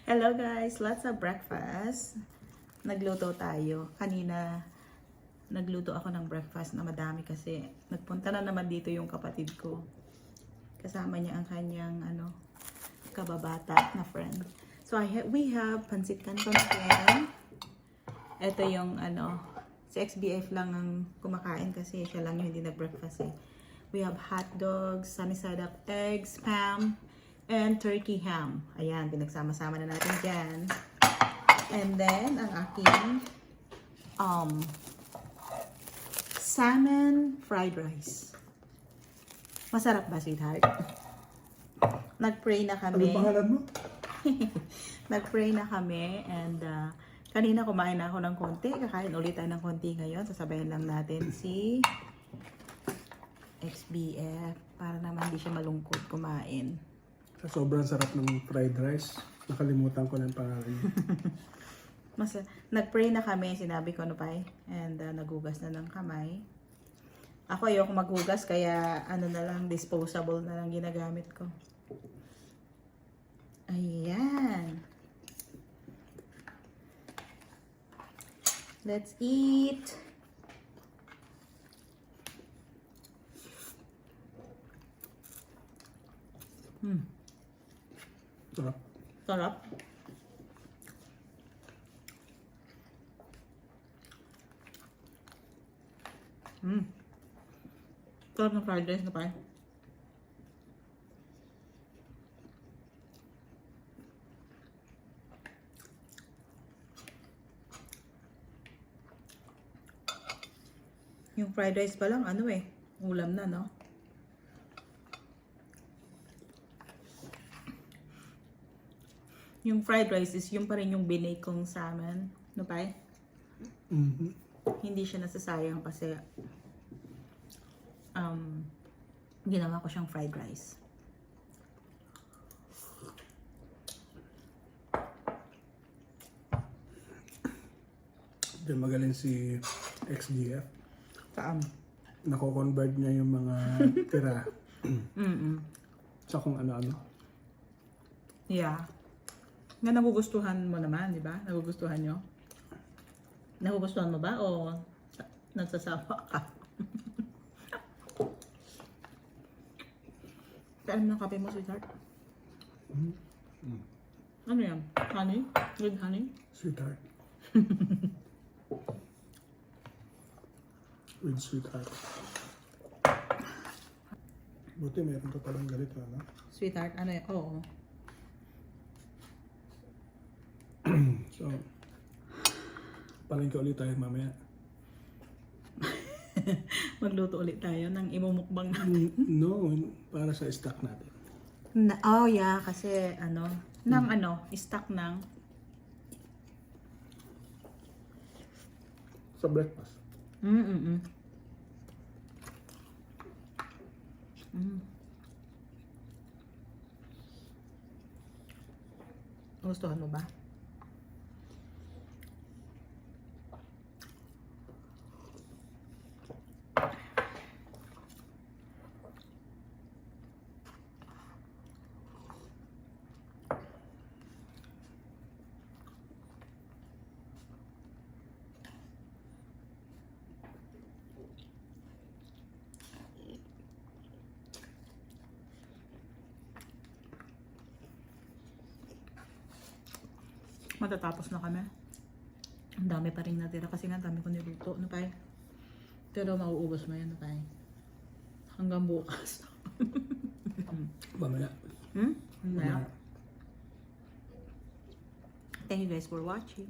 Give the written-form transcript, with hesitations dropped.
Hello guys, lots of breakfast. Nagluto tayo. Kanina, nagluto ako ng breakfast na madami kasi nagpunta na naman dito yung kapatid ko. Kasama niya ang kanyang kababata na friend. So we have pancit canton again. Ito yung si XBF lang ang kumakain kasi siya lang yung hindi nag-breakfast eh. We have hot dogs, sunny side up eggs, spam, and turkey ham. Ayan, pinagsama-sama na natin dyan. And then, ang aking salmon fried rice. Masarap ba, sweetheart? Nag-pray na kami. Ano pangalan mo? Nag-pray na kami and kanina kumain na ako ng konti. Kakain ulit tayo ng konti ngayon. Sasabayan lang natin si XBF para naman hindi siya malungkot kumain. Sa sobrang sarap ng fried rice, nakalimutan ko na yung pangalan niya. Nag-pray na kami, sinabi ko and nagugas na ng kamay. Ako ayoko maghugas kaya na lang, disposable na lang ginagamit ko. Ayan. Let's eat. Sarap. Sarap. Sarap ng fried rice na pa. Yung fried rice pa lang, ulam na, no? Yung fried rice is yung pa rin yung binake kong salmon, no pa? Hindi siya nasasayang kasi ginawa ko siyang fried rice. Diyan magaling si XGF. Saan? Nako-convert niya yung mga tira. Sa kung ano-ano. Yeah. Nga nagugustuhan mo naman, di ba? Nagugustuhan nyo? Nagugustuhan mo ba o nagsasawa ka? Kailan ng kape mo, sweetheart? Ano yan? Honey? With honey? Sweetheart. With sweetheart. Buti meron ka palang ganito, ano? Sweetheart? Ano yan? Oo. So, palengke ulit tayo mamaya. Magluto ulit tayo ng imumukbang na. No, para sa stock natin. Oh yeah, kasi stock ng Sa breakfast. Gustuhan mo ba? Matatapos na kami. Ang dami pa rin natira kasi nga dami ko niluto. Ano pa eh? Pero mauubos mo yan. Ano pa eh? Hanggang bukas. Mamaya. Mamaya. Thank you guys for watching.